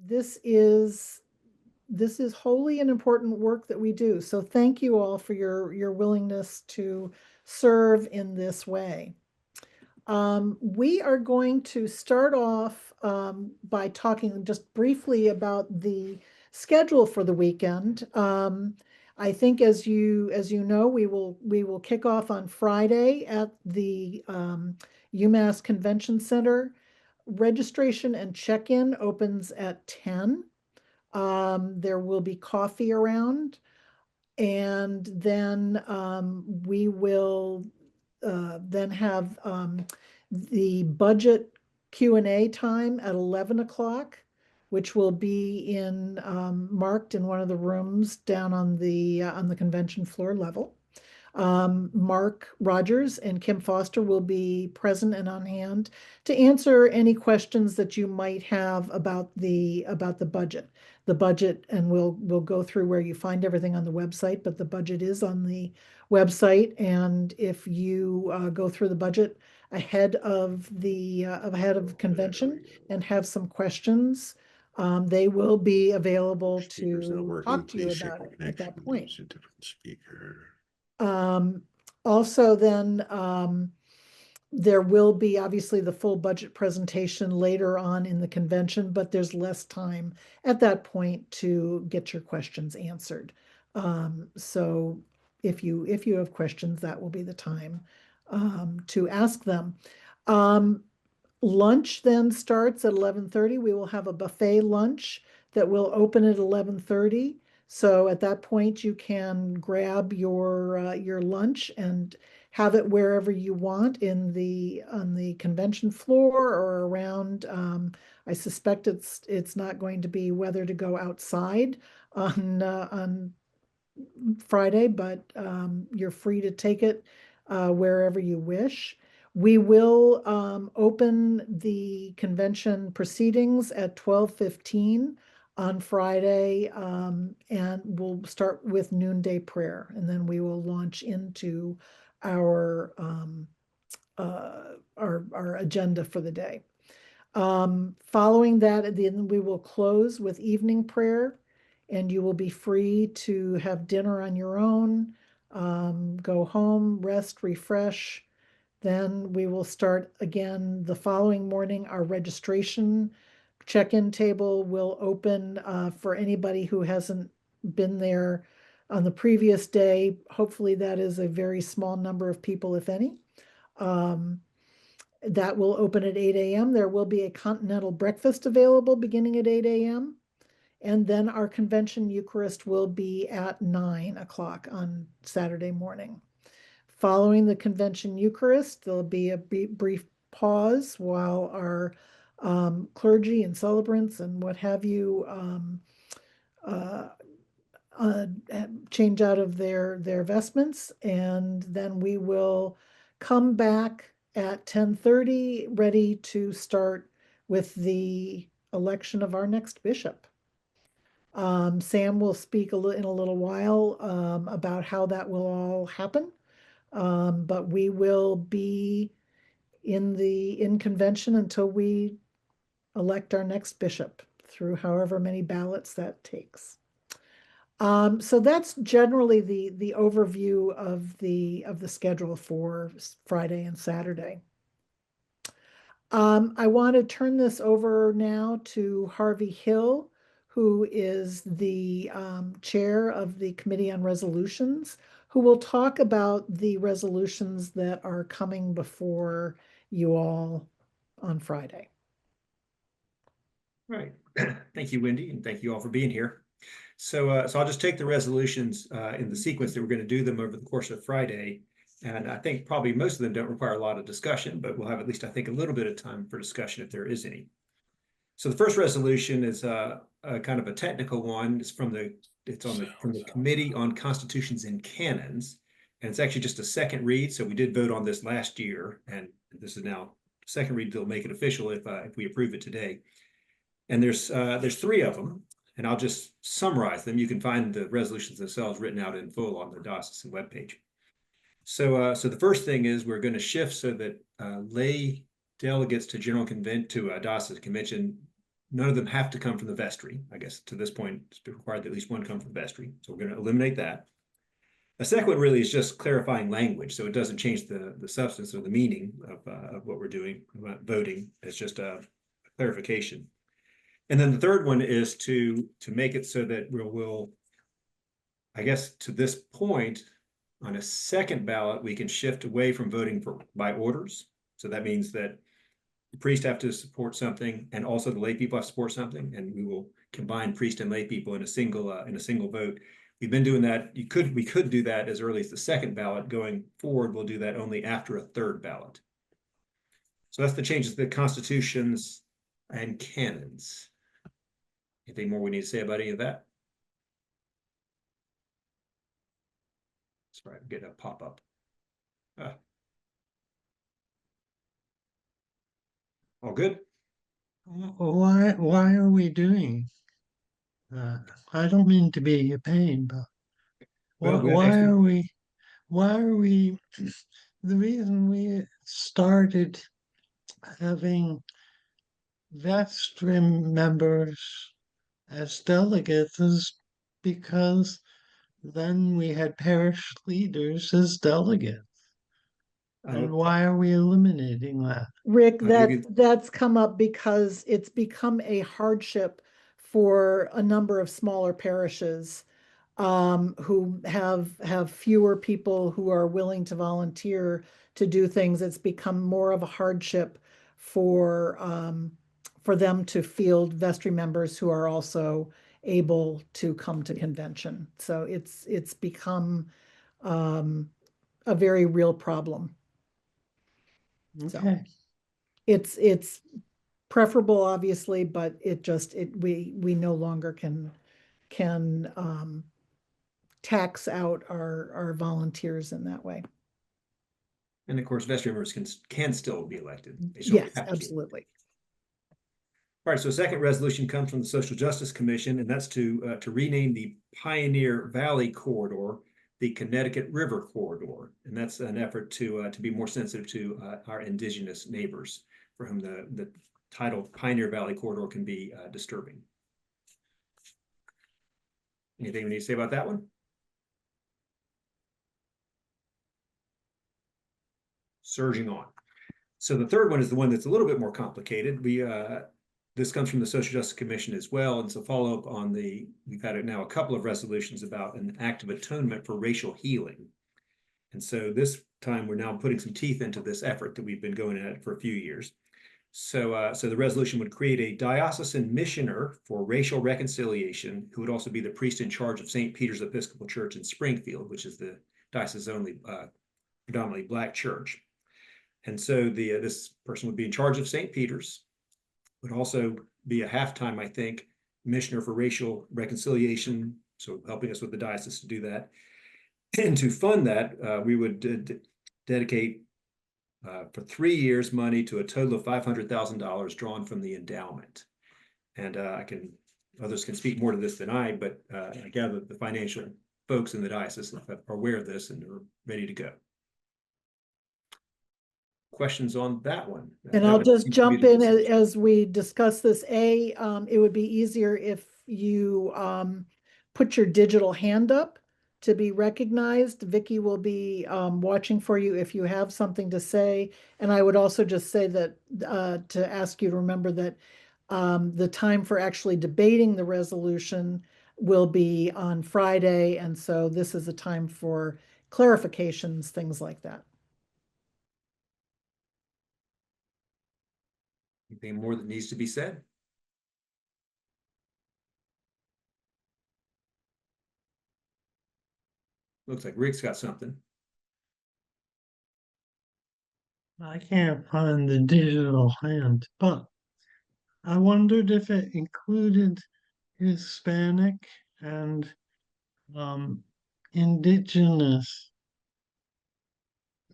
this is wholly and important work that we do. So thank you all for your willingness to serve in this way. We are going to start off by talking just briefly about the schedule for the weekend. I think as you know, we will kick off on Friday at the UMass Convention Center. Registration and check-in opens at 10. There will be coffee around, and then we will then have the budget Q&A time at 11 o'clock, which will be marked in one of the rooms down on the convention floor level. Mark Rogers and Kim Foster will be present and on hand to answer any questions that you might have about the budget. The budget, and we'll go through where you find everything on the website, but the budget is on the website. And if you go through the budget ahead of convention and have some questions, they will be available to talk to you about it at that point. Also then, there will be obviously the full budget presentation later on in the convention, but there's less time at that point to get your questions answered. So if you have questions, that will be the time to ask them. Lunch then starts at 11:30. We will have a buffet lunch that will open at 11:30. So at that point, you can grab your lunch and have it wherever you want on the convention floor or around. I suspect it's not going to be weather to go outside on Friday, but you're free to take it wherever you wish. We will open the convention proceedings at 12:15 on Friday, and we'll start with noonday prayer, and then we will launch into our agenda for the day. Following that, at the end, we will close with evening prayer, and you will be free to have dinner on your own, go home, rest, refresh. Then we will start again the following morning. Our registration check-in table will open for anybody who hasn't been there on the previous day. Hopefully that is a very small number of people, if any. That will open at 8 a.m. There will be a continental breakfast available beginning at 8 a.m. And then our convention Eucharist will be at 9 o'clock on Saturday morning. Following the convention Eucharist, there'll be a brief pause while our clergy and celebrants and what have you change out of their vestments, and then we will come back at 10:30, ready to start with the election of our next bishop. Sam will speak in a little while about how that will all happen. But we will be in convention until we elect our next bishop through however many ballots that takes. So that's generally the overview of the schedule for Friday and Saturday. I want to turn this over now to Harvey Hill, who is the chair of the Committee on Resolutions, who will talk about the resolutions that are coming before you all on Friday. All right. Thank you, Wendy, and thank you all for being here. So I'll just take the resolutions in the sequence that we're going to do them over the course of Friday. And I think probably most of them don't require a lot of discussion, but we'll have at least, I think, a little bit of time for discussion if there is any. So the first resolution is a kind of a technical one. It's from the Committee on Constitutions and Canons, and it's actually just a second read. So we did vote on this last year, and this is now second read. They'll make it official if we approve it today. And there's three of them, and I'll just summarize them. You can find the resolutions themselves written out in full on the diocesan webpage. So the first thing is we're going to shift so that lay delegates to diocesan convention none of them have to come from the vestry. I guess to this point, it's been required that at least one come from the vestry. So we're going to eliminate that. The second one really is just clarifying language, so it doesn't change the substance or the meaning of what we're doing about voting. It's just a clarification. And then the third one is to make it so that we'll, I guess, to this point, on a second ballot, we can shift away from voting by orders. So that means that the priest have to support something, and also the lay people have to support something, and we will combine priest and lay people in a single vote. We've been doing that. We could do that as early as the second ballot. Going forward, we'll do that only after a third ballot. So that's the changes to the constitutions and canons. Anything more we need to say about any of that? Sorry, I'm getting a pop-up. All good? Why are we doing that? I don't mean to be a pain, but Well, why are we, the reason we started having vestry members as delegates is because then we had parish leaders as delegates. And why are we eliminating that? Rick, that's come up because it's become a hardship for a number of smaller parishes who have fewer people who are willing to volunteer to do things. It's become more of a hardship for them to field vestry members who are also able to come to convention. So it's become a very real problem. So Okay. it's preferable, obviously, but we no longer can tax out our volunteers in that way. And of course, vestry members can still be elected. They don't Yes, have to. absolutely. All right, so second resolution comes from the Social Justice Commission, and that's to rename the Pioneer Valley Corridor the Connecticut River Corridor. And that's an effort to be more sensitive to our indigenous neighbors for whom the title Pioneer Valley Corridor can be disturbing. Anything we need to say about that one? Surging on. So the third one is the one that's a little bit more complicated. This comes from the Social Justice Commission as well. And it's a follow-up on we've had now a couple of resolutions about an act of atonement for racial healing. And so this time we're now putting some teeth into this effort that we've been going at for a few years. So the resolution would create a diocesan missioner for racial reconciliation, who would also be the priest in charge of St. Peter's Episcopal Church in Springfield, which is the diocese's only predominantly Black church. And so this person would be in charge of St. Peter's, would also be a half-time, I think, missioner for racial reconciliation, so helping us with the diocese to do that. And to fund that, we would dedicate for 3 years money to a total of $500,000 drawn from the endowment. And others can speak more to this than I, but I gather the financial folks in the diocese are aware of this and are ready to go. Questions on that one? And I'll just jump in as we discuss this. It would be easier if you put your digital hand up to be recognized. Vicky will be watching for you if you have something to say. And I would also just say that to ask you to remember that the time for actually debating the resolution will be on Friday. And so this is a time for clarifications, things like that. Anything more that needs to be said? Looks like Rick's got something. I can't find the digital hand, but I wondered if it included Hispanic and indigenous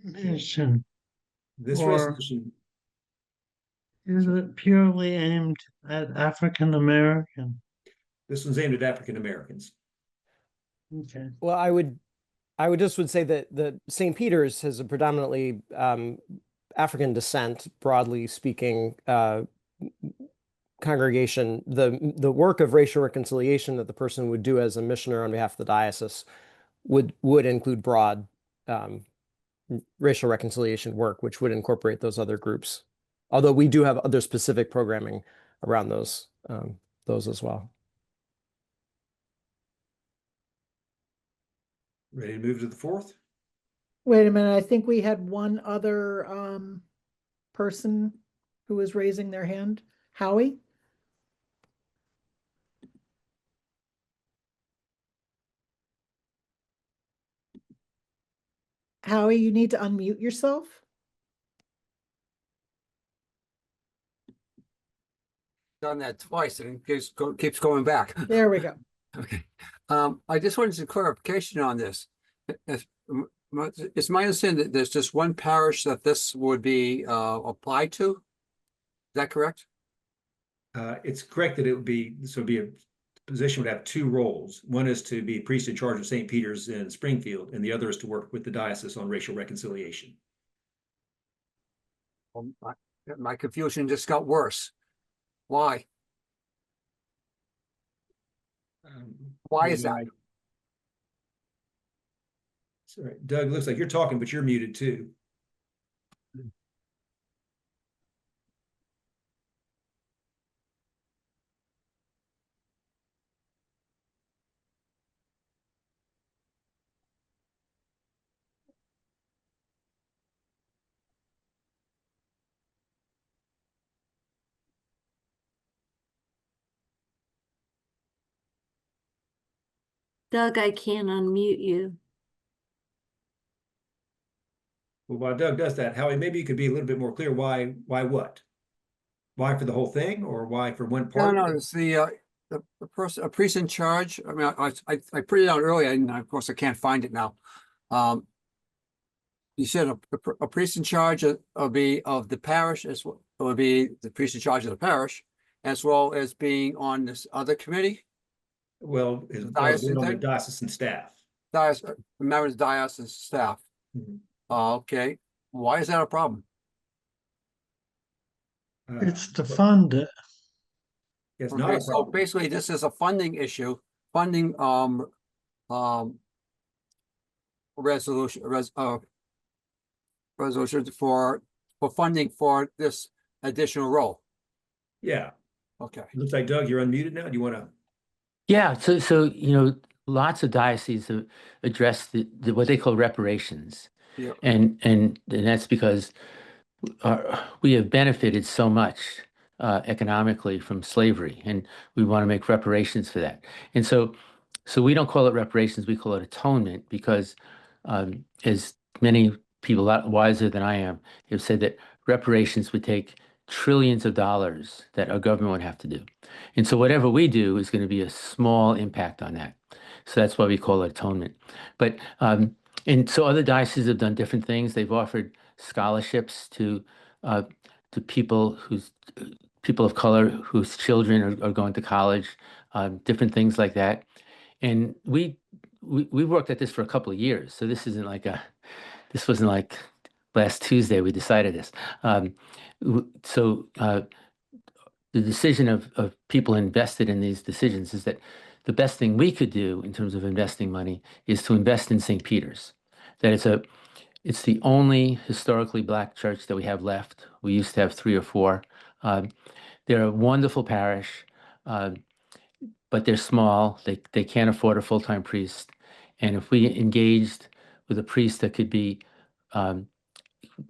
mission, This or resolution, is it purely aimed at African American? this one's aimed at African Americans. Okay. Well, I would just say that the St. Peter's has a predominantly African descent, broadly speaking, congregation, the work of racial reconciliation that the person would do as a missioner on behalf of the diocese would include broad racial reconciliation work, which would incorporate those other groups. Although we do have other specific programming around those as well. Ready to move to the fourth? Wait a minute, I think we had one other person who was raising their hand. Howie? Howie, you need to unmute yourself. Done that twice and it keeps going back. There we go. Okay. I just wanted some clarification on this. It's my understanding that there's just one parish that this would be applied to. Is that correct? It's correct that it would be, this would be a position would have two roles. One is to be priest in charge of St. Peter's in Springfield, and the other is to work with the diocese on racial reconciliation. Well, my confusion just got worse. Why? Why is that? Sorry, Doug, looks like you're talking, but you're muted too. Doug, I can't unmute you. Well, while Doug does that, Howie, maybe you could be a little bit more clear. Why what? Why for the whole thing, or why for one part? No, it's the person, a priest in charge. I mean, I put it out earlier, and of course I can't find it now. You said a priest in charge of the parish as well, would be the priest in charge of the parish, as well as being on this other committee. Well, is Diocesan on the thing? diocesan staff. Members of diocesan staff. Mhm. Okay, why is that a problem? It's to fund it. It's not Okay, a so problem. basically this is a funding issue, funding resolution for funding for this additional role. Yeah. Okay. Looks like Doug, you're unmuted now. Do you want to? Yeah, so lots of dioceses have addressed the what they call reparations, Yeah. and that's because we have benefited so much economically from slavery, and we want to make reparations for that. And so we don't call it reparations; we call it atonement, because as many people a lot wiser than I am have said that reparations would take trillions of dollars that our government would have to do. And so whatever we do is going to be a small impact on that. So that's why we call it atonement. But and so other dioceses have done different things. They've offered scholarships to people people of color whose children are going to college, different things like that. And we've worked at this for a couple of years. So this wasn't like last Tuesday we decided this. The decision of people invested in these decisions is that the best thing we could do in terms of investing money is to invest in St. Peter's. That it's the only historically Black church that we have left. We used to have 3 or 4. They're a wonderful parish, but they're small. They can't afford a full-time priest. And if we engaged with a priest that could be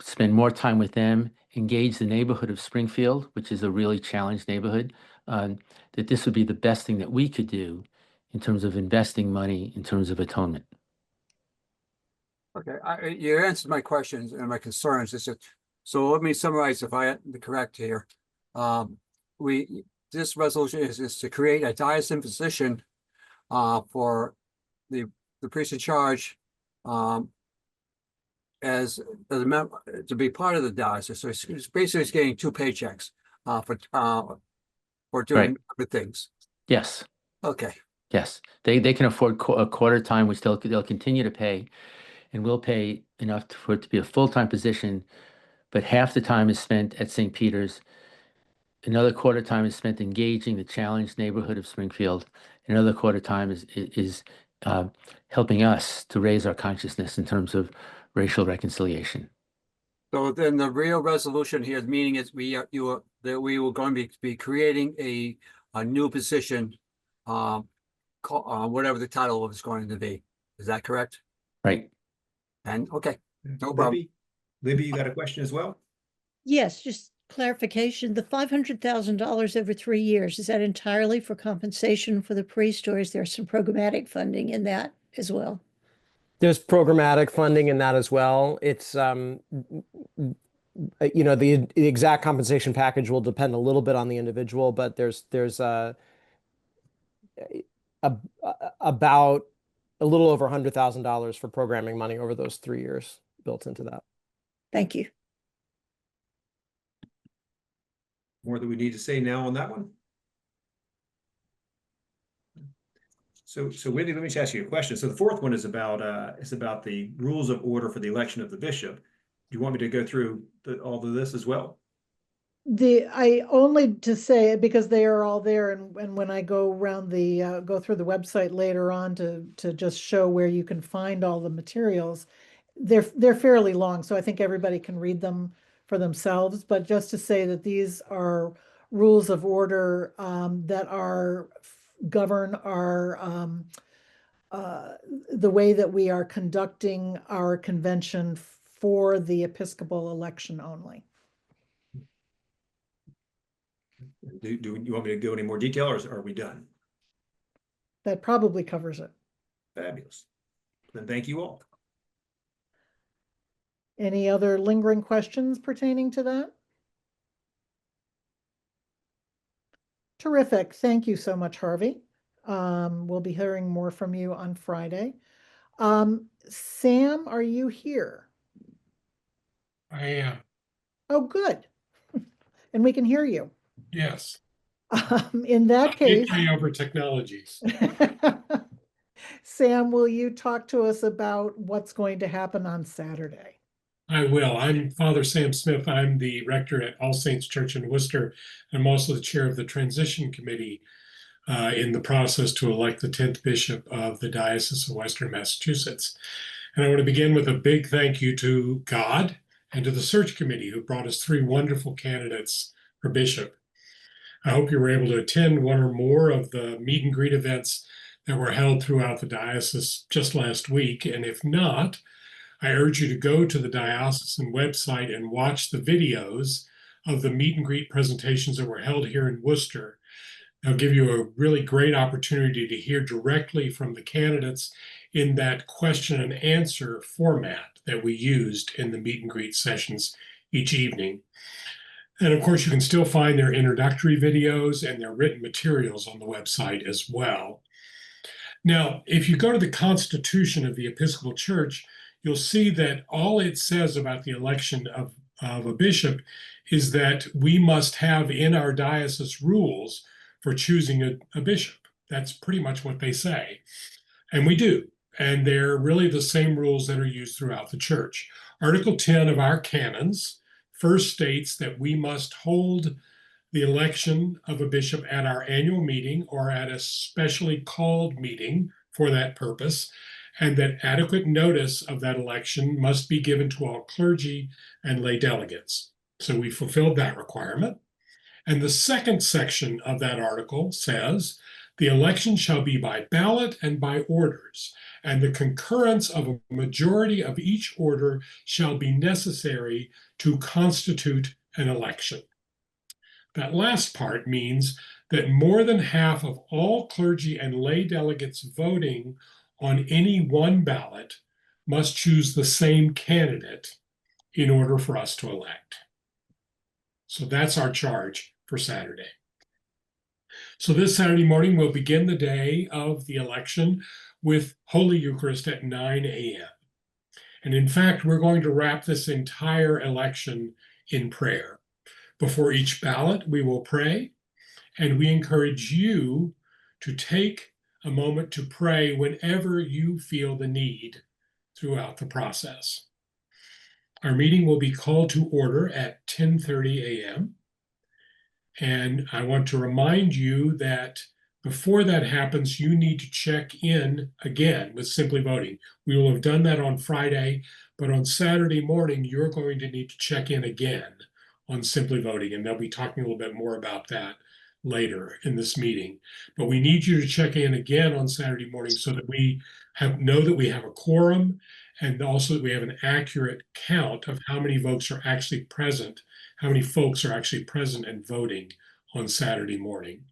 spend more time with them, engage the neighborhood of Springfield, which is a really challenged neighborhood, that this would be the best thing that we could do in terms of investing money, in terms of atonement. Okay, you answered my questions and my concerns. So let me summarize if I am correct here. This resolution is to create a diocesan position for the priest in charge as a member to be part of the diocese. So it's basically getting 2 paychecks for doing good things. Yes. Okay. Yes. They can afford a quarter time, which they'll continue to pay, and we'll pay enough for it to be a full-time position, but half the time is spent at St. Peter's Another quarter time is spent engaging the challenged neighborhood of Springfield. Another quarter time is helping us to raise our consciousness in terms of racial reconciliation. So then the real resolution here, meaning is that we were going to be creating a new position, whatever the title is going to be. Is that correct? Right. And okay, no problem. Libby, you got a question as well? Yes, just clarification. The $500,000 over 3 years, is that entirely for compensation for the priest, or is there some programmatic funding in that as well? There's programmatic funding in that as well. It's, the exact compensation package will depend a little bit on the individual, but there's about a little over $100,000 for programming money over those 3 years built into that. Thank you. More that we need to say now on that one? So Wendy, let me just ask you a question. So the fourth one is about the rules of order for the election of the bishop. Do you want me to go through all of this as well? I only to say, because they are all there, and when I go around go through the website later on to just show where you can find all the materials, they're fairly long, so I think everybody can read them for themselves. But just to say that these are rules of order that govern our the way that we are conducting our convention for the Episcopal election only. Do you want me to go any more detail, or are we done? That probably covers it. Fabulous. Then thank you all. Any other lingering questions pertaining to that? Terrific. Thank you so much, Harvey. We'll be hearing more from you on Friday. Sam, are you here? I am. Oh, good. And we can hear you. Yes. In that case, Victory over technologies. Sam, will you talk to us about what's going to happen on Saturday? I will. I'm Father Sam Smith. I'm the rector at All Saints Church in Worcester. I'm also the chair of the transition committee in the process to elect the 10th bishop of the Diocese of Western Massachusetts. And I want to begin with a big thank you to God and to the search committee who brought us 3 wonderful candidates for bishop. I hope you were able to attend one or more of the meet and greet events that were held throughout the diocese just last week. And if not, I urge you to go to the diocesan website and watch the videos of the meet and greet presentations that were held here in Worcester. They'll give you a really great opportunity to hear directly from the candidates in that question and answer format that we used in the meet and greet sessions each evening. And of course, you can still find their introductory videos and their written materials on the website as well. Now, if you go to the Constitution of the Episcopal Church, you'll see that all it says about the election of a bishop is that we must have in our diocese rules for choosing a bishop. That's pretty much what they say. And we do. And they're really the same rules that are used throughout the church. Article 10 of our canons first states that we must hold the election of a bishop at our annual meeting or at a specially called meeting for that purpose, and that adequate notice of that election must be given to all clergy and lay delegates. So we fulfilled that requirement. And the second section of that article says, the election shall be by ballot and by orders, and the concurrence of a majority of each order shall be necessary to constitute an election. That last part means that more than half of all clergy and lay delegates voting on any one ballot must choose the same candidate in order for us to elect. So that's our charge for Saturday. So this Saturday morning, we'll begin the day of the election with Holy Eucharist at 9 a.m. And in fact, we're going to wrap this entire election in prayer. Before each ballot, we will pray, and we encourage you to take a moment to pray whenever you feel the need throughout the process. Our meeting will be called to order at 10:30 a.m. And I want to remind you that before that happens, you need to check in again with Simply Voting. We will have done that on Friday, but on Saturday morning, you're going to need to check in again on Simply Voting, and they'll be talking a little bit more about that later in this meeting. But we need you to check in again on Saturday morning so that we know that we have a quorum, and also that we have an accurate count of how many folks are actually present and voting on Saturday morning.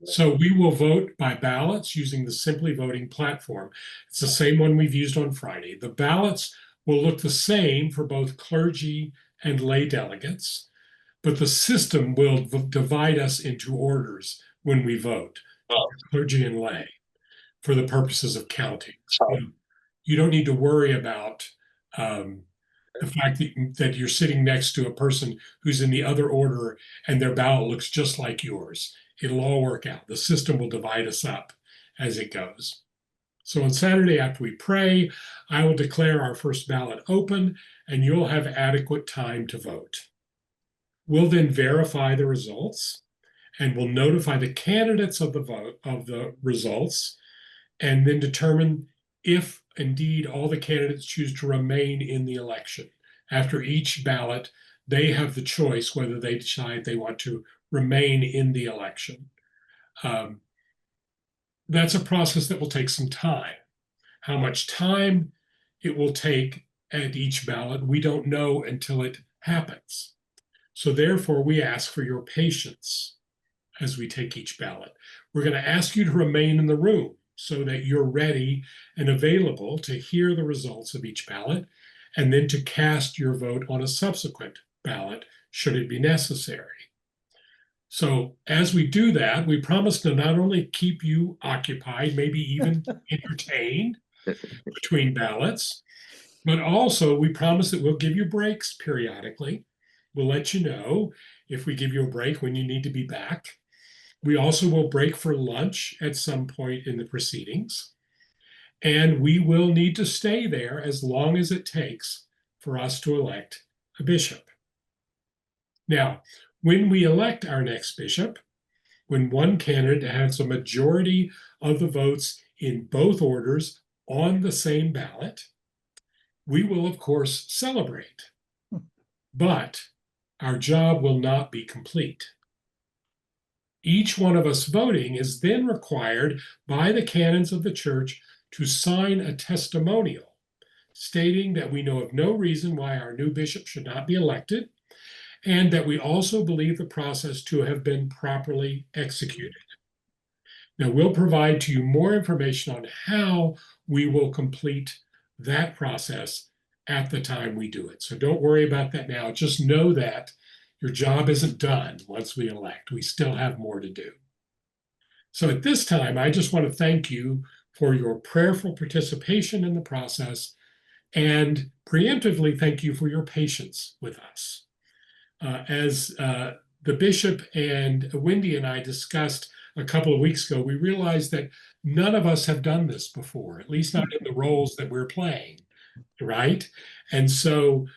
So we will vote by ballots using the Simply Voting platform. It's the same one we've used on Friday. The ballots will look the same for both clergy and lay delegates, but the system will divide us into orders when we vote, clergy and lay, for the purposes of counting. You don't need to worry about the fact that you're sitting next to a person who's in the other order and their ballot looks just like yours. It'll all work out. The system will divide us up as it goes. So on Saturday, after we pray, I will declare our first ballot open, and you'll have adequate time to vote. We'll then verify the results, and we'll notify the candidates of the results, and then determine if indeed all the candidates choose to remain in the election. After each ballot, they have the choice whether they decide they want to remain in the election. That's a process that will take some time. How much time it will take at each ballot, we don't know until it happens. So therefore, we ask for your patience as we take each ballot. We're going to ask you to remain in the room so that you're ready and available to hear the results of each ballot, and then to cast your vote on a subsequent ballot should it be necessary. So as we do that, we promise to not only keep you occupied, maybe even entertained between ballots, but also we promise that we'll give you breaks periodically. We'll let you know if we give you a break when you need to be back. We also will break for lunch at some point in the proceedings. And we will need to stay there as long as it takes for us to elect a bishop. Now, when we elect our next bishop, when one candidate has a majority of the votes in both orders on the same ballot, we will, of course, celebrate. But our job will not be complete. Each one of us voting is then required by the canons of the church to sign a testimonial stating that we know of no reason why our new bishop should not be elected, and that we also believe the process to have been properly executed. Now, we'll provide to you more information on how we will complete that process at the time we do it. So don't worry about that now. Just know that your job isn't done once we elect. We still have more to do. So at this time, I just want to thank you for your prayerful participation in the process, and preemptively thank you for your patience with us. As the bishop and Wendy and I discussed a couple of weeks ago, we realized that none of us have done this before, at least not in the roles that we're playing, right? And so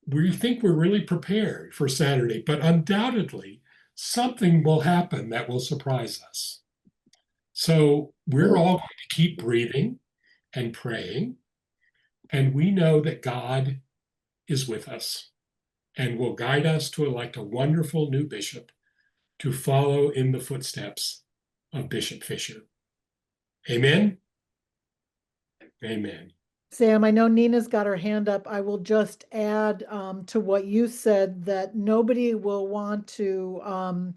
we think we're really prepared for Saturday, but undoubtedly something will happen that will surprise us. So we're all going to keep breathing and praying, and we know that God is with us and will guide us to elect a wonderful new bishop to follow in the footsteps of Bishop Fisher. Amen? Amen. Sam, I know Nina's got her hand up. I will just add to what you said that nobody will want to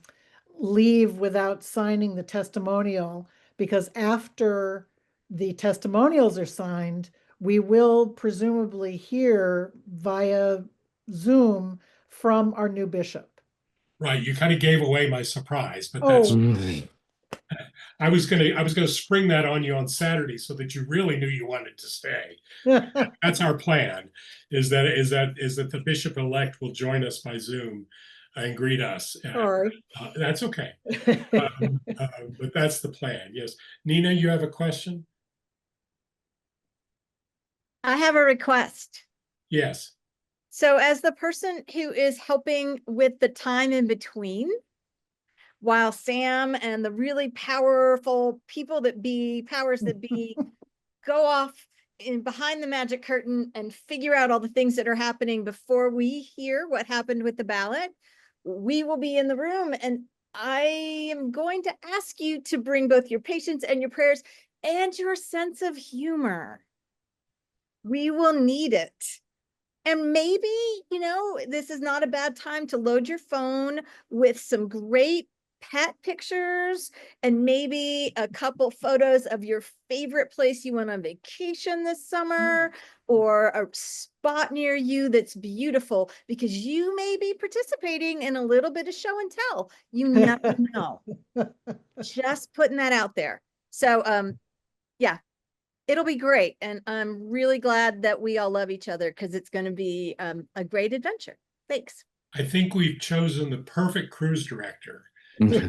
leave without signing the testimonial, because after the testimonials are signed, we will presumably hear via Zoom from our new bishop. Right, you kind of gave away my surprise, but that's I was gonna spring that on you on Saturday so that you really knew you wanted to stay. That's our plan, is that the bishop-elect will join us by Zoom and greet us. Sorry. That's okay. But that's the plan. Yes. Nina, you have a question? I have a request. Yes. So as the person who is helping with the time in between, while Sam and the really powerful powers that be go off in behind the magic curtain and figure out all the things that are happening before we hear what happened with the ballot, we will be in the room. And I am going to ask you to bring both your patience and your prayers and your sense of humor. We will need it. And maybe, this is not a bad time to load your phone with some great pet pictures and maybe a couple photos of your favorite place you went on vacation this summer, or a spot near you that's beautiful, because you may be participating in a little bit of show and tell. You never know. Just putting that out there. So, yeah. It'll be great. And I'm really glad that we all love each other, because it's going to be a great adventure. Thanks. I think we've chosen the perfect cruise director just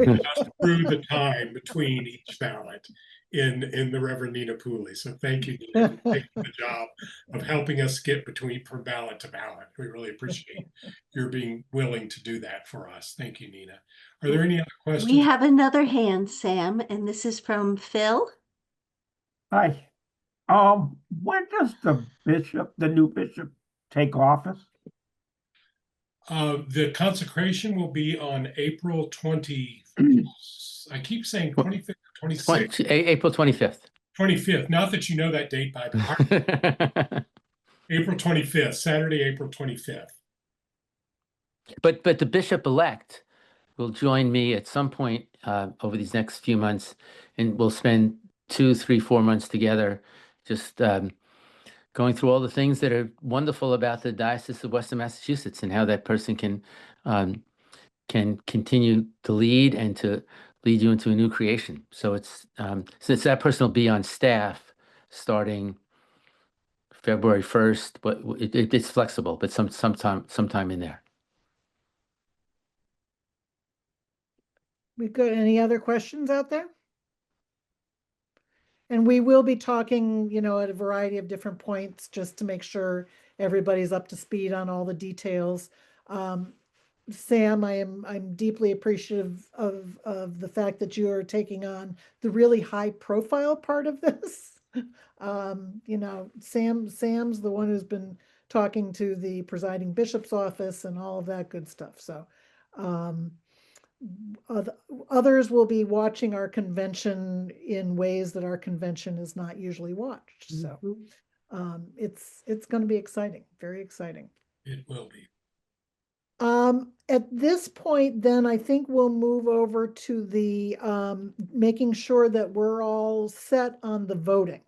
through the time between each ballot in the Reverend Nina Pooley. So thank you, Nina, for taking the job of helping us get from ballot to ballot. We really appreciate your being willing to do that for us. Thank you, Nina. Are there any other questions? We have another hand, Sam, and this is from Phil. Hi. When does the new bishop take office? The consecration will be on April 20. I keep saying 25th or 26th. April 25th. 25th. Not that you know that date by heart. April 25th, Saturday, April 25th. But the bishop-elect will join me at some point over these next few months, and we'll spend 2, 3, 4 months together, just going through all the things that are wonderful about the Diocese of Western Massachusetts, and how that person can continue to lead and to lead you into a new creation. So it's since that person will be on staff starting February 1st, but it's flexible, but sometime in there. We've got any other questions out there? And we will be talking, at a variety of different points, just to make sure everybody's up to speed on all the details. Sam, I'm deeply appreciative of the fact that you are taking on the really high profile part of this. Sam's the one who's been talking to the presiding bishop's office and all of that good stuff. So, others will be watching our convention in ways that our convention is not usually watched. So it's going to be exciting, very exciting. It will be. At this point, then I think we'll move over to the making sure that we're all set on the voting.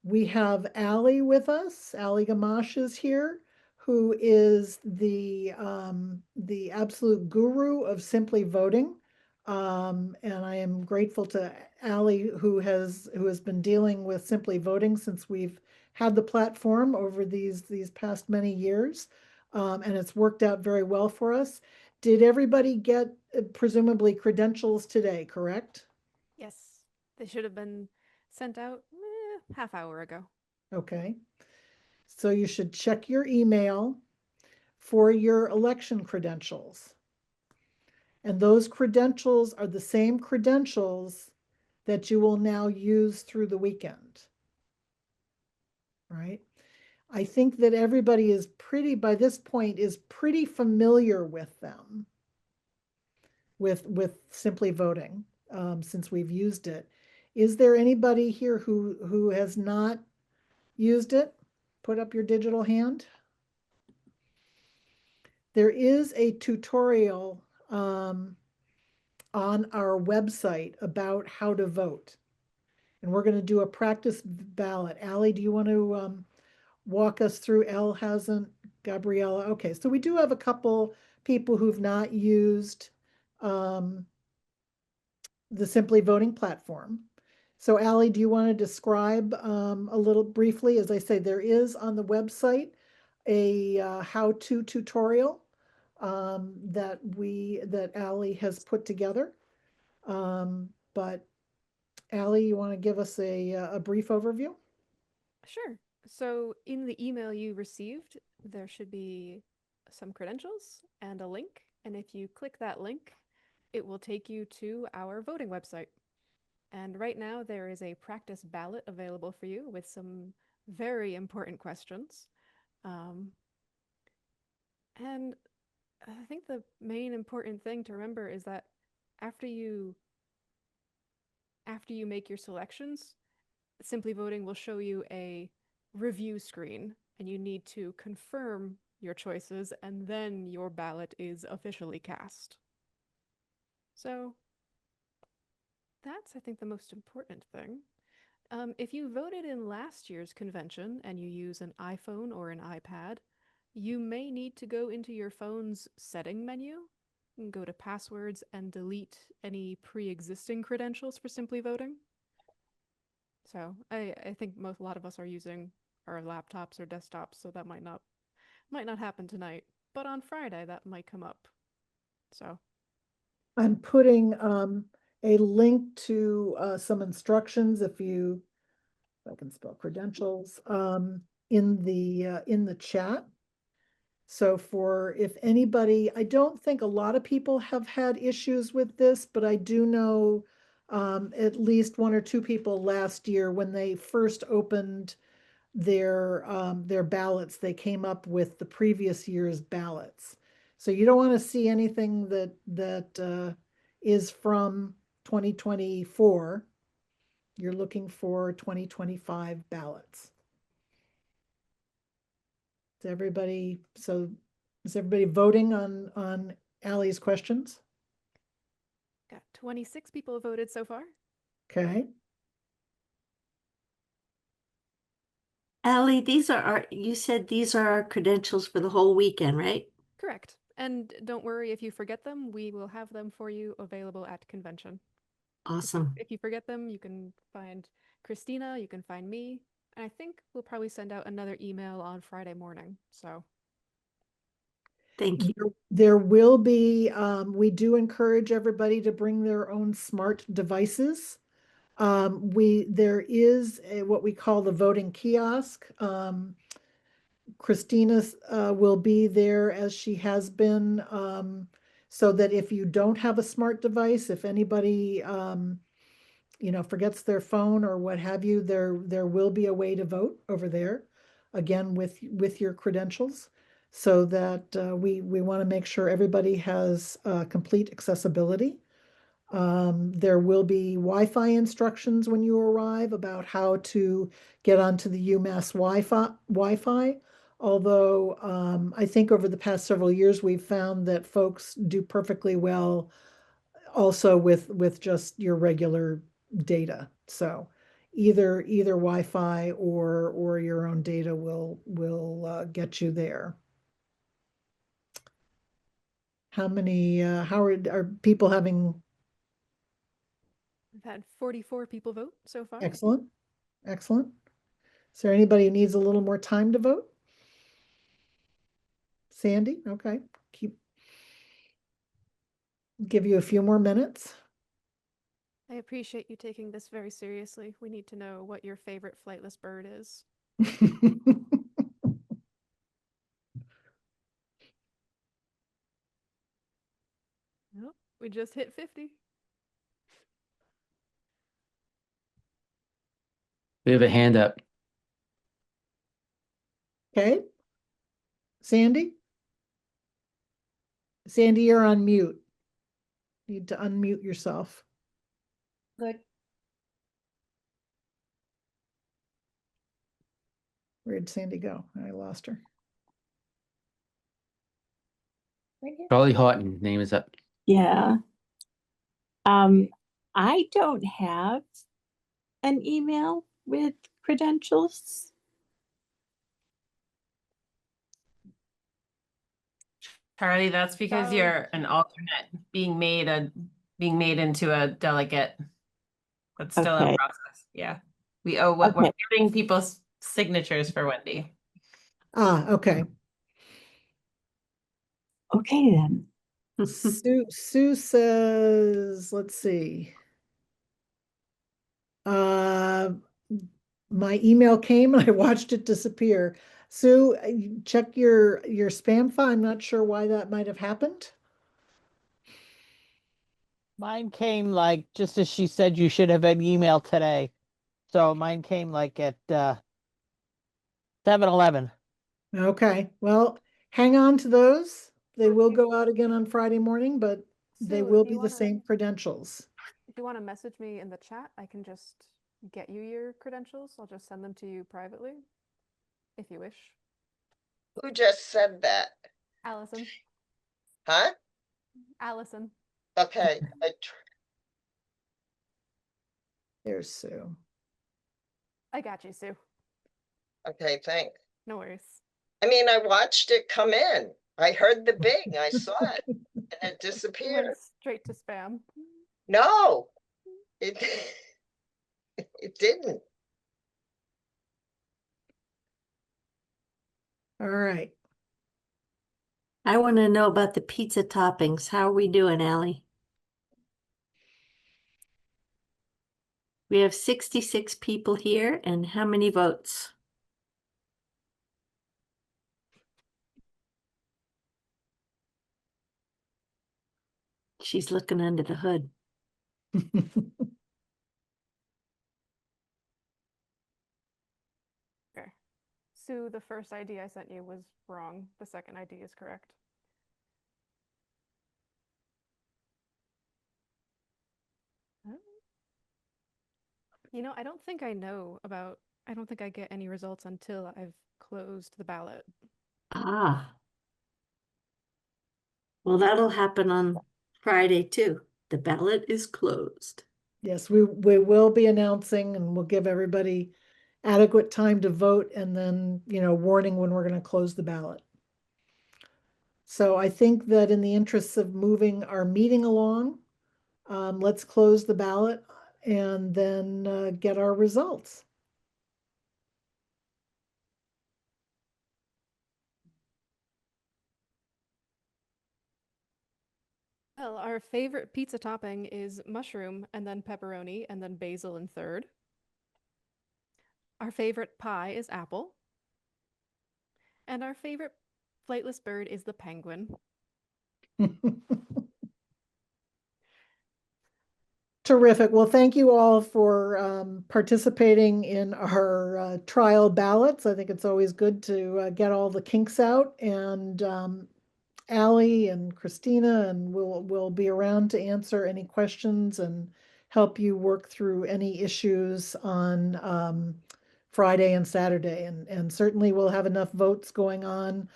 We have Allie with us. Allie Gamache is here, who is the absolute guru of Simply Voting. And I am grateful to Allie, who has been dealing with Simply Voting since we've had the platform over these past many years. And it's worked out very well for us. Did everybody get presumably credentials today, correct? Yes, they should have been sent out half hour ago. Okay. So you should check your email for your election credentials. And those credentials are the same credentials that you will now use through the weekend. Right? I think that everybody is by this point, is pretty familiar with them, with Simply Voting, since we've used it. Is there anybody here who has not used it? Put up your digital hand. There is a tutorial on our website about how to vote. And we're going to do a practice ballot. Allie, do you want to walk us through? Elle hasn't, Gabriella. Okay, so we do have a couple people who've not used the Simply Voting platform. So Allie, do you want to describe a little briefly? As I say, there is on the website a how-to tutorial that Allie has put together. But Allie, you want to give us a brief overview? Sure. So in the email you received, there should be some credentials and a link. And if you click that link, it will take you to our voting website. And right now there is a practice ballot available for you with some very important questions. And I think the main important thing to remember is that after you make your selections, Simply Voting will show you a review screen, and you need to confirm your choices, and then your ballot is officially cast. So that's, I think, the most important thing. If you voted in last year's convention and you use an iPhone or an iPad, you may need to go into your phone's setting menu and go to passwords and delete any pre-existing credentials for Simply Voting. So I think a lot of us are using our laptops or desktops, so that might not happen tonight. But on Friday that might come up. So I'm putting a link to some instructions if I can spell credentials in the chat. So if anybody, I don't think a lot of people have had issues with this, but I do know at least one or two people last year when they first opened their ballots, they came up with the previous year's ballots. So you don't want to see anything that is from 2024. You're looking for 2025 ballots. Is everybody voting on Allie's questions? got 26 people voted so far. Okay. Allie, you said these are our credentials for the whole weekend, right? Correct. And don't worry if you forget them, we will have them for you available at convention. Awesome. If you forget them, you can find Christina, you can find me, and I think we'll probably send out another email on Friday morning. So Thank you. There will be, we do encourage everybody to bring their own smart devices. There is what we call the voting kiosk. Christina will be there as she has been, so that if you don't have a smart device, if anybody forgets their phone or what have you, there will be a way to vote over there, again with your credentials, so that we want to make sure everybody has complete accessibility. There will be Wi-Fi instructions when you arrive about how to get onto the UMass Wi-Fi. Although I think over the past several years, we've found that folks do perfectly well also with just your regular data. So either Wi-Fi or your own data will get you there. How are people having? we've had 44 people vote so far. Excellent. Excellent. Is there anybody who needs a little more time to vote? Sandy? Okay. Give you a few more minutes. I appreciate you taking this very seriously. We need to know what your favorite flightless bird is. Nope, we just hit 50. We have a hand up. Okay. Sandy? Sandy, you're on mute. Need to unmute yourself. Good. Where'd Sandy go? I lost her. Right here. Charlie Houghton, name is up. Yeah. I don't have an email with credentials. Charlie, that's because you're an alternate being made into a delegate. That's still Okay. a process. Yeah. We're getting people's signatures for Wendy. Okay. Okay then. Sue says, let's see. my email came and I watched it disappear. Sue, check your spam file. I'm not sure why that might have happened. Mine came like just as she said you should have an email today. So mine came like at 7:11. Okay, well, hang on to those. They will go out again on Friday morning, but they Sue, will if be you the wanna- same credentials. If you want to message me in the chat, I can just get you your credentials. I'll just send them to you privately, if you wish. Who just said that? Allison. Huh? Allison. Okay. There's Sue. I got you, Sue. Okay, thanks. No worries. I mean, I watched it come in. I heard the bing, I saw it, and it It went disappeared. straight to spam. No, it it didn't. All right. I want to know about the pizza toppings. How are we doing, Allie? We have 66 people here, and how many votes? She's looking under the hood. Okay. Sue, the first ID I sent you was wrong. The second ID is correct. Oh. You know, I don't think I get any results until I've closed the ballot. Ah. Well, that'll happen on Friday too. The ballot is closed. Yes, we will be announcing and we'll give everybody adequate time to vote and then, warning when we're going to close the ballot. So I think that in the interests of moving our meeting along, let's close the ballot and then get our results. Well, our favorite pizza topping is mushroom and then pepperoni and then basil in third. Our favorite pie is apple. And our favorite flightless bird is the penguin. Terrific. Well, thank you all for participating in our trial ballots. I think it's always good to get all the kinks out. And Allie and Christina, and we'll be around to answer any questions and help you work through any issues on Friday and Saturday. And certainly we'll have enough votes going on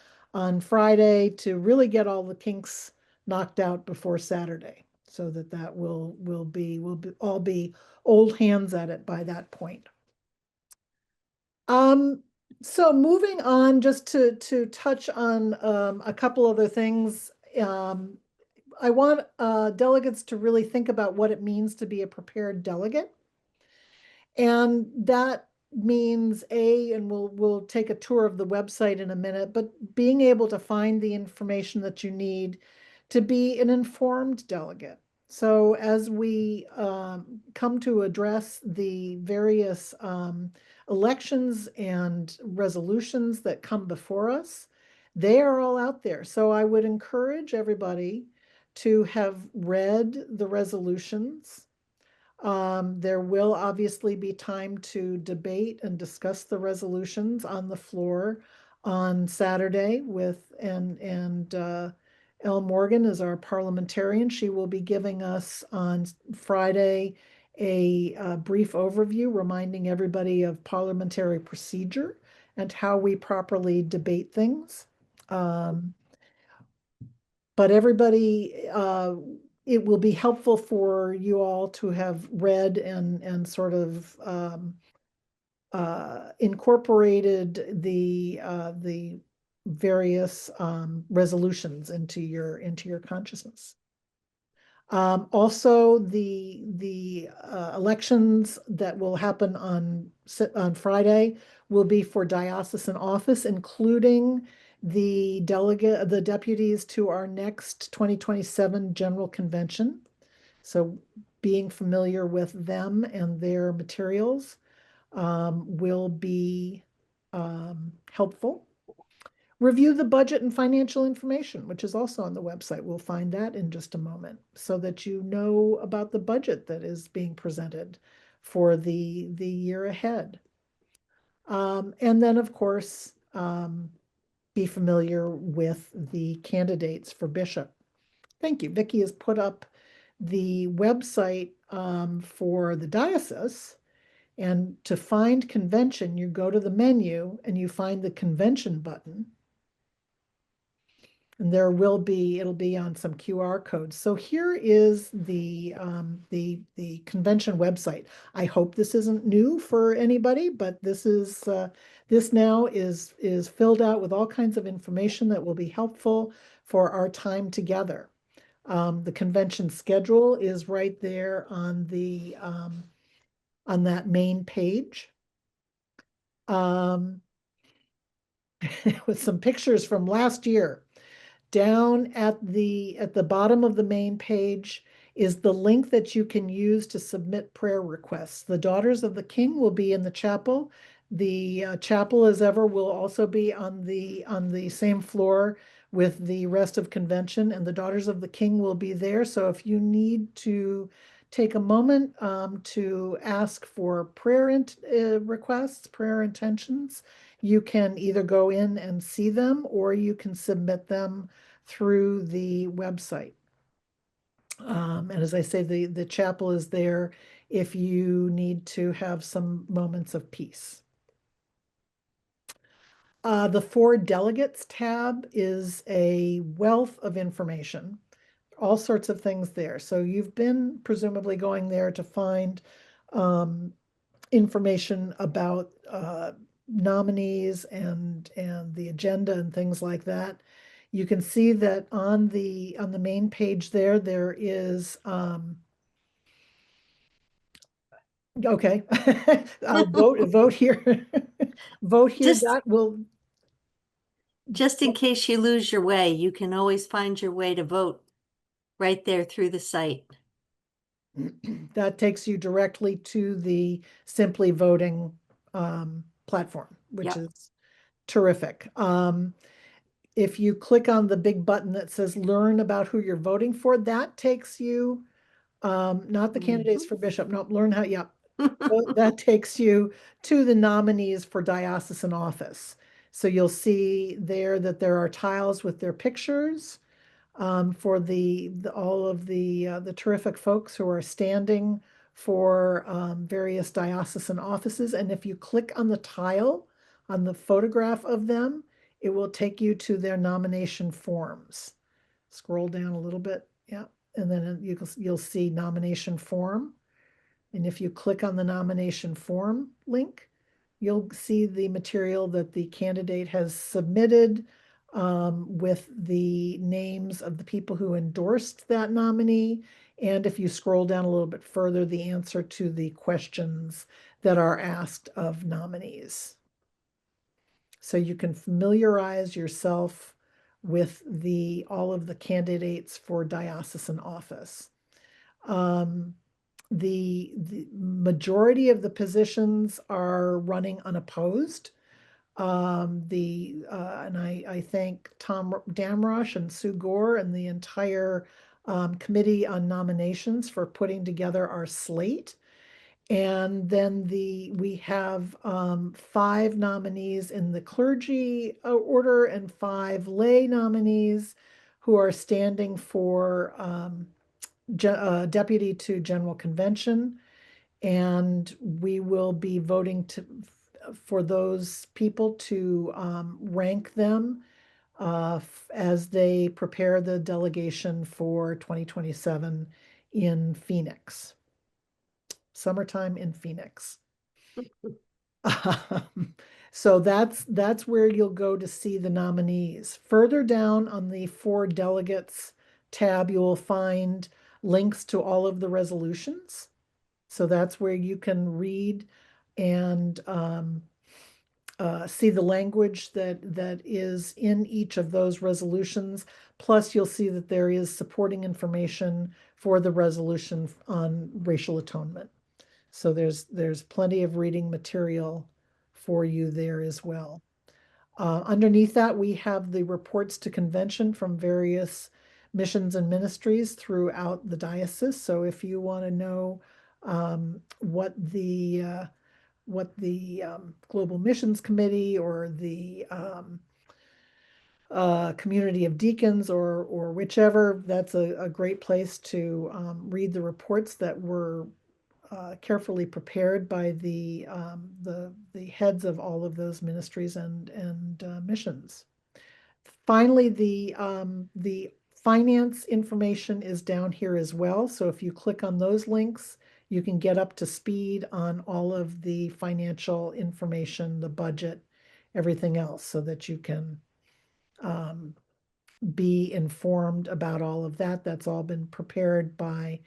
Friday to really get all the kinks knocked out before Saturday, so that will all be old hands at it by that point. So moving on, just to touch on a couple other things. I want delegates to really think about what it means to be a prepared delegate. And that means and we'll take a tour of the website in a minute, but being able to find the information that you need to be an informed delegate. So as we come to address the various elections and resolutions that come before us, they are all out there. So I would encourage everybody to have read the resolutions. There will obviously be time to debate and discuss the resolutions on the floor on Saturday with Elle Morgan is our parliamentarian. She will be giving us on Friday a brief overview, reminding everybody of parliamentary procedure and how we properly debate things. But everybody, it will be helpful for you all to have read and sort of incorporated the various resolutions into your consciousness. Also, the elections that will happen on Friday will be for diocesan office, including the deputies to our next 2027 General Convention. So being familiar with them and their materials. will be helpful. Review the budget and financial information, which is also on the website. We'll find that in just a moment, so that you know about the budget that is being presented for the year ahead. And then, of course, be familiar with the candidates for bishop. Thank you. Vicki has put up the website for the diocese. And to find convention, you go to the menu and you find the convention button. And there will be, it'll be on some QR codes. So here is the convention website. I hope this isn't new for anybody, but this is this now is filled out with all kinds of information that will be helpful for our time together. The convention schedule is right there on the on that main page. With some pictures from last year. Down at the bottom of the main page is the link that you can use to submit prayer requests. The Daughters of the King will be in the chapel. The chapel, as ever, will also be on the same floor with the rest of convention, and the Daughters of the King will be there. So if you need to take a moment to ask for prayer requests, prayer intentions, you can either go in and see them, or you can submit them through the website. And as I say, the chapel is there if you need to have some moments of peace. The For Delegates tab is a wealth of information, all sorts of things there. So you've been presumably going there to find information about nominees and the agenda and things like that. You can see that on the main page there is okay. Vote here. Vote here. That will just in case you lose your way, you can always find your way to vote right there through the site. That takes you directly to the Simply Voting platform, which is terrific. If you click on the big button that says learn about who you're voting for, that takes you, not the candidates for bishop, no, learn how, that takes you to the nominees for diocesan office. So you'll see there that there are tiles with their pictures for all of the terrific folks who are standing for various diocesan offices. And if you click on the tile, on the photograph of them, it will take you to their nomination forms. Scroll down a little bit, and then you'll see nomination form. And if you click on the nomination form link, you'll see the material that the candidate has submitted with the names of the people who endorsed that nominee. And if you scroll down a little bit further, the answer to the questions that are asked of nominees. So you can familiarize yourself with all of the candidates for diocesan office. The majority of the positions are running unopposed. And I thank Tom Damrosch and Sue Gore and the entire committee on nominations for putting together our slate. And then we have 5 nominees in the clergy order and 5 lay nominees who are standing for deputy to General Convention. And we will be voting for those people to rank them as they prepare the delegation for 2027 in Phoenix. Summertime in Phoenix. So that's where you'll go to see the nominees. Further down on the For Delegates tab, you will find links to all of the resolutions. So that's where you can read and see the language that is in each of those resolutions. Plus, you'll see that there is supporting information for the resolution on racial atonement. So there's plenty of reading material for you there as well. Underneath that, we have the reports to convention from various missions and ministries throughout the diocese. So if you want to know what the Global Missions Committee or the community of deacons or whichever, that's a great place to read the reports that were carefully prepared by the heads of all of those ministries and missions. Finally, the finance information is down here as well. So if you click on those links, you can get up to speed on all of the financial information, the budget, everything else, so that you can be informed about all of that. That's all been prepared by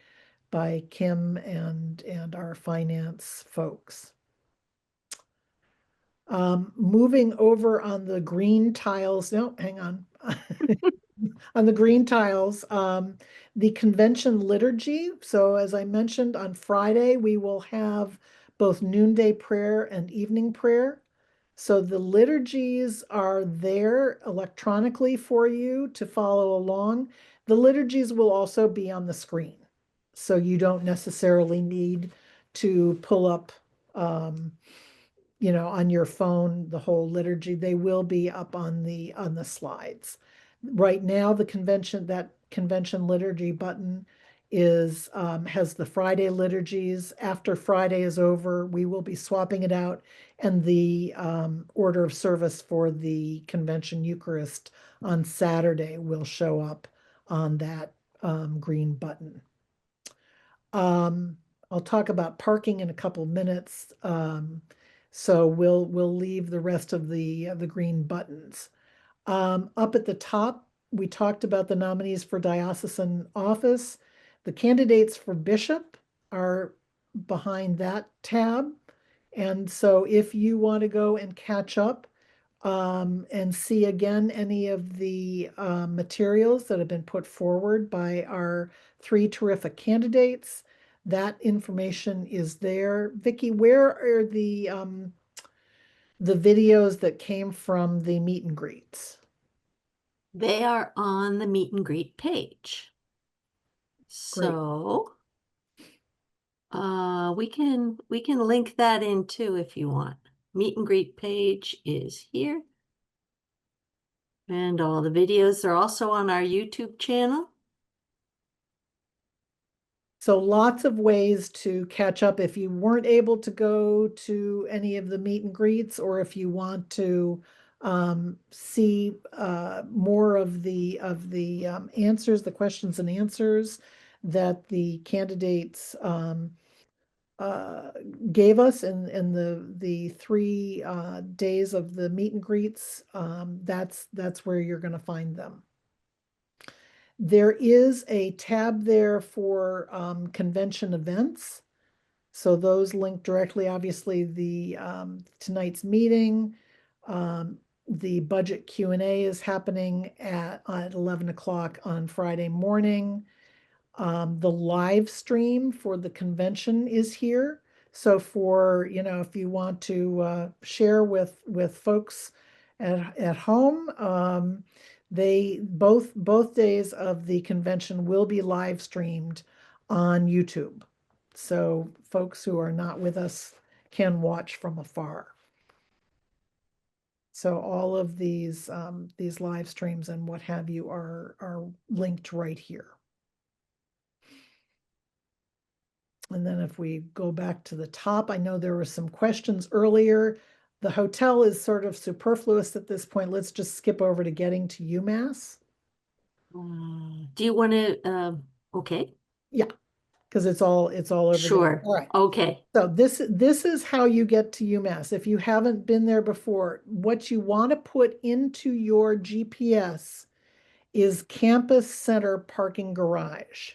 Kim and our finance folks. Moving over on the green tiles, no, hang on. On the green tiles, the convention liturgy. So as I mentioned, on Friday, we will have both noonday prayer and evening prayer. So the liturgies are there electronically for you to follow along. The liturgies will also be on the screen. So you don't necessarily need to pull up, on your phone, the whole liturgy. They will be up on the slides. Right now, that convention liturgy button is has the Friday liturgies. After Friday is over, we will be swapping it out, and the order of service for the convention Eucharist on Saturday will show up on that green button. I'll talk about parking in a couple minutes. So we'll leave the rest of the green buttons. Up at the top, we talked about the nominees for diocesan office. The candidates for bishop are behind that tab. And so if you want to go and catch up and see again any of the materials that have been put forward by our 3 terrific candidates, that information is there. Vicki, where are the videos that came from the meet and greets? They are on the meet and greet page. So we can link that in too if you want. Meet and greet page is here. And all the videos are also on our YouTube channel. So lots of ways to catch up if you weren't able to go to any of the meet and greets, or if you want to see more of the answers, the questions and answers that the candidates gave us in the 3 days of the meet and greets. That's where you're going to find them. There is a tab there for convention events. So those link directly, obviously, the tonight's meeting. The budget Q&A is happening at 11 o'clock on Friday morning. The live stream for the convention is here. So for, if you want to share with folks at home, they both days of the convention will be live streamed on YouTube. So folks who are not with us can watch from afar. So all of these live streams and what have you are linked right here. And then if we go back to the top, I know there were some questions earlier. The hotel is sort of superfluous at this point. Let's just skip over to getting to UMass. Do you want to, okay? Yeah, because it's all over Sure. there. All right. Okay. So this is how you get to UMass. If you haven't been there before, what you want to put into your GPS is Campus Center Parking Garage.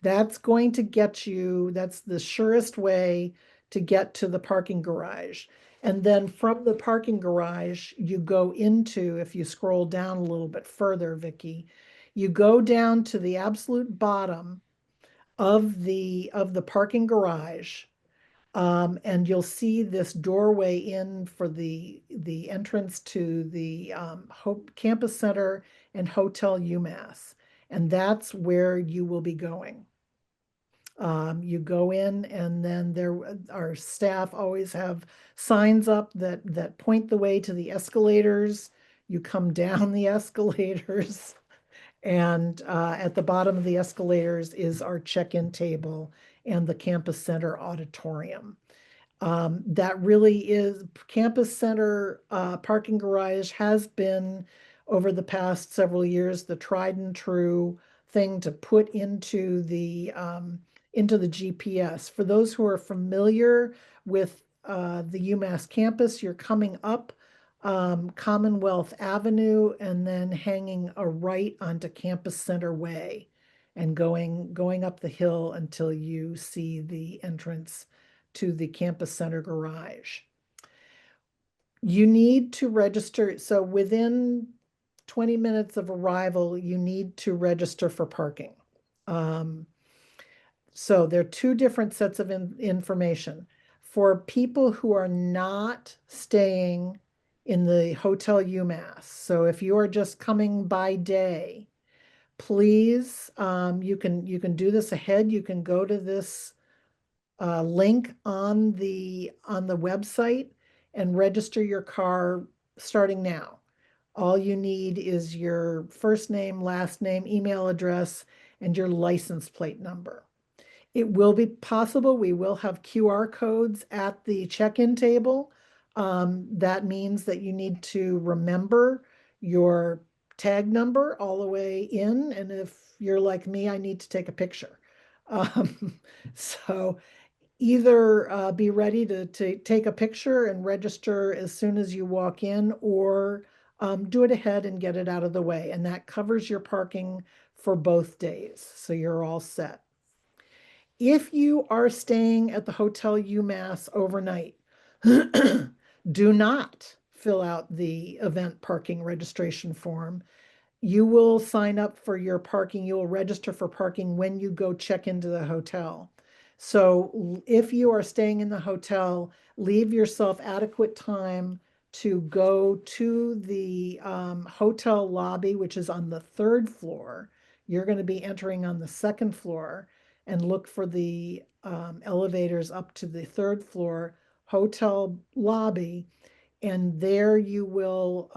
That's going to get you, that's the surest way to get to the parking garage. And then from the parking garage, you go into, if you scroll down a little bit further, Vicki, you go down to the absolute bottom of the parking garage. And you'll see this doorway in for the entrance to the Hope Campus Center and Hotel UMass. And that's where you will be going. You go in, and then our staff always have signs up that point the way to the escalators. You come down the escalators, and at the bottom of the escalators is our check-in table and the Campus Center auditorium. That really is Campus Center parking garage has been over the past several years the tried and true thing to put into the GPS. For those who are familiar with the UMass campus, you're coming up Commonwealth Avenue and then hanging a right onto Campus Center Way and going up the hill until you see the entrance to the Campus Center garage. You need to register. So within 20 minutes of arrival, you need to register for parking. So there are two different sets of information. For people who are not staying in the Hotel UMass, so if you are just coming by day, please, you can do this ahead. You can go to this link on the website and register your car starting now. All you need is your first name, last name, email address, and your license plate number. It will be possible. We will have QR codes at the check-in table. That means that you need to remember your tag number all the way in. And if you're like me, I need to take a picture. So either be ready to take a picture and register as soon as you walk in, or do it ahead and get it out of the way. And that covers your parking for both days. So you're all set. If you are staying at the Hotel UMass overnight, do not fill out the event parking registration form. You will sign up for your parking. You will register for parking when you go check into the hotel. So if you are staying in the hotel, leave yourself adequate time to go to the hotel lobby, which is on the 3rd floor. You're going to be entering on the 2nd floor, and look for the elevators up to the 3rd floor hotel lobby. And there you will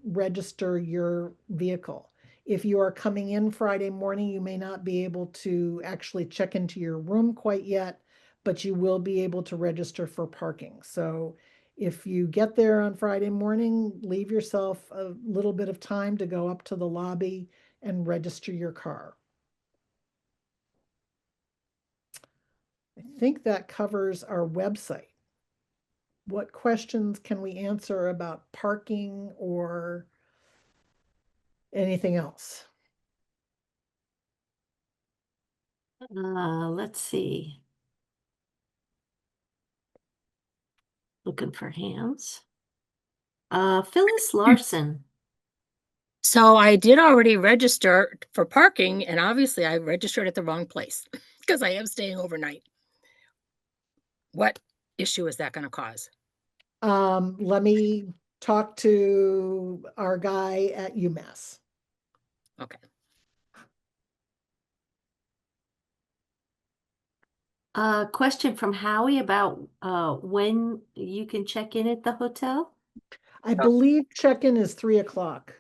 register your vehicle. If you are coming in Friday morning, you may not be able to actually check into your room quite yet, but you will be able to register for parking. So if you get there on Friday morning, leave yourself a little bit of time to go up to the lobby and register your car. I think that covers our website. What questions can we answer about parking or anything else? Let's see. Looking for hands. Phyllis Larson. So I did already register for parking, and obviously I registered at the wrong place because I am staying overnight. What issue is that going to cause? Let me talk to our guy at UMass. Okay. Question from Howie about when you can check in at the hotel. I believe check-in is 3 o'clock.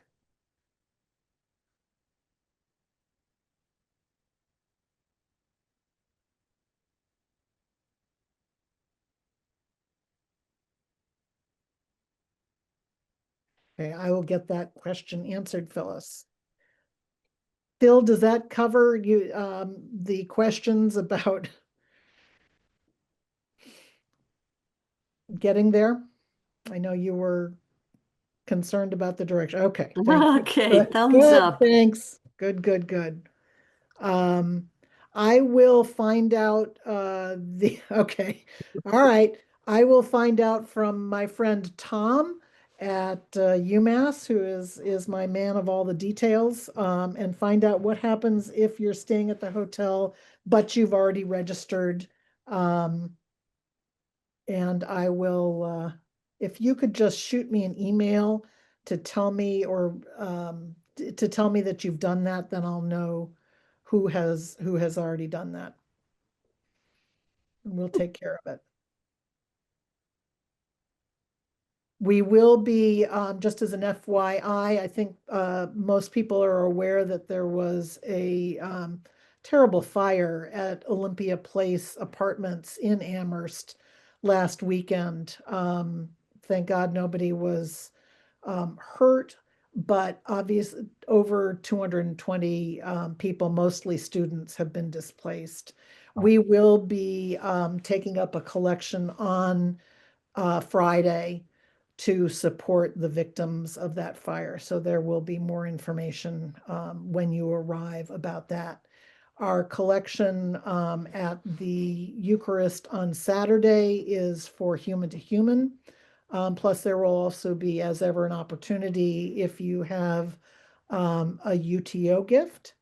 Okay, I will get that question answered, Phyllis. Phil, does that cover you the questions about getting there? I know you were concerned about the direction. Okay. Okay, Good, thumbs good, up. thanks. Good. I will find out okay. All right. I will find out from my friend Tom at UMass, who is my man of all the details, and find out what happens if you're staying at the hotel, but you've already registered And I will, if you could just shoot me an email to tell me or to tell me that you've done that, then I'll know who has already done that. And we'll take care of it. We will be, just as an FYI, I think most people are aware that there was a terrible fire at Olympia Place Apartments in Amherst last weekend. Thank God nobody was hurt, but obviously over 220 people, mostly students, have been displaced. We will be taking up a collection on Friday to support the victims of that fire. So there will be more information when you arrive about that. Our collection at the Eucharist on Saturday is for human to human. Plus there will also be, as ever, an opportunity if you have a UTO gift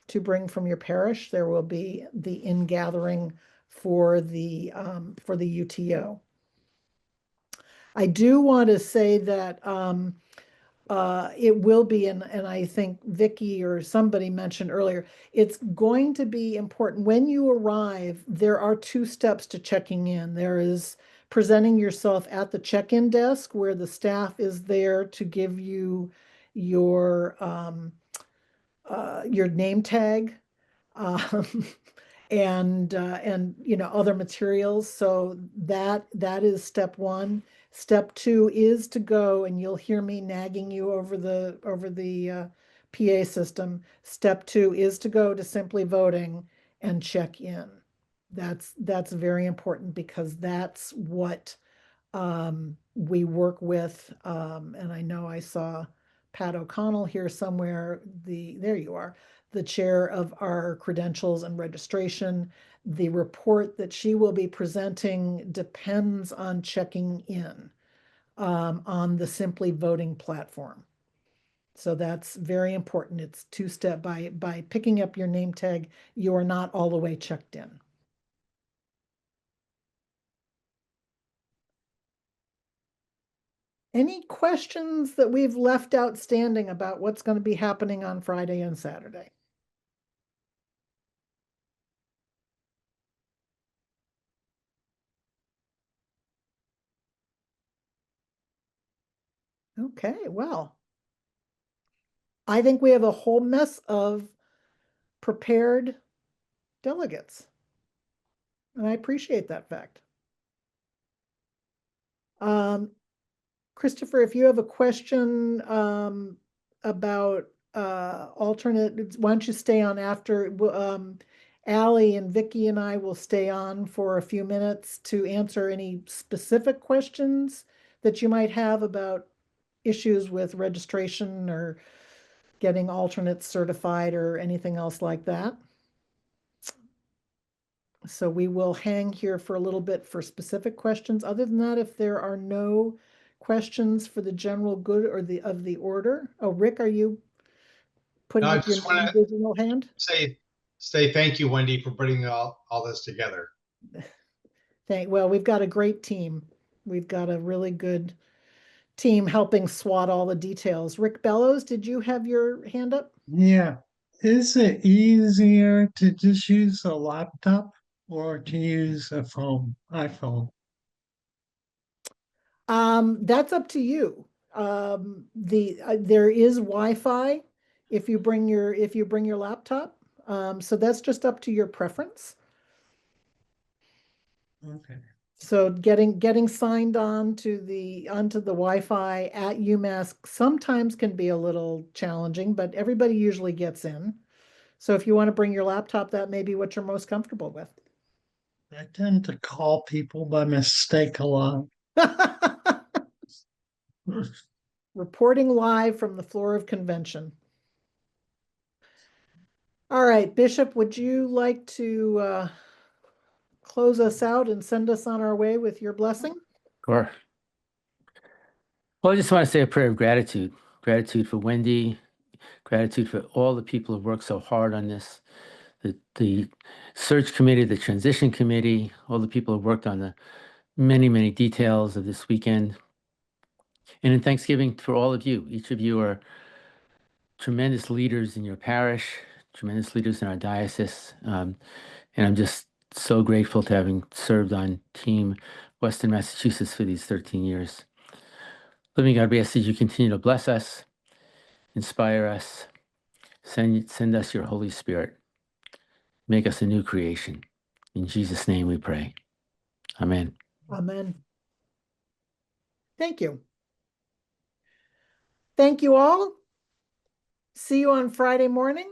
to bring from your parish. There will be the in-gathering for the UTO. I do want to say that it will be, and I think Vicky or somebody mentioned earlier, it's going to be important when you arrive. There are 2 steps to checking in. There is presenting yourself at the check-in desk where the staff is there to give you your name tag. And other materials. So that is step 1. Step 2 is to go, and you'll hear me nagging you over the PA system. Step 2 is to go to Simply Voting and check in. That's very important because that's what we work with. And I know I saw Pat O'Connell here somewhere. There you are, the chair of our credentials and registration. The report that she will be presenting depends on checking in on the Simply Voting platform. So that's very important. It's 2-step. By picking up your name tag, you are not all the way checked in. Any questions that we've left outstanding about what's going to be happening on Friday and Saturday? Okay, well, I think we have a whole mess of prepared delegates. And I appreciate that fact. Christopher, if you have a question about alternate, why don't you stay on after? Allie and Vicky and I will stay on for a few minutes to answer any specific questions that you might have about issues with registration or getting alternates certified or anything else like that. So we will hang here for a little bit for specific questions. Other than that, if there are no questions for the general good or of the order. Oh, Rick, are you putting No, I up your just want to digital hand? say thank you, Wendy, for putting all this together. Well, we've got a great team. We've got a really good team helping swat all the details. Rick Bellows, did you have your hand up? Yeah. Is it easier to just use a laptop or to use a iPhone? That's up to you. There is Wi-Fi if you bring your laptop. So that's just up to your preference. Okay. So getting signed on to onto the Wi-Fi at UMass sometimes can be a little challenging, but everybody usually gets in. So if you want to bring your laptop, that may be what you're most comfortable with. I tend to call people by mistake a lot. Reporting live from the floor of convention. All right, Bishop, would you like to close us out and send us on our way with your blessing? Sure. Well, I just want to say a prayer of gratitude. Gratitude for Wendy. Gratitude for all the people who worked so hard on this. The search committee, the transition committee, all the people who worked on many, many details of this weekend. And in Thanksgiving for all of you. Each of you are tremendous leaders in your parish, tremendous leaders in our diocese. And I'm just so grateful to having served on Team Western Massachusetts for these 13 years. Living God, we ask that you continue to bless us, inspire us, send us your Holy Spirit, make us a new creation. In Jesus' name we pray. Amen. Amen. Thank you. Thank you all. See you on Friday morning.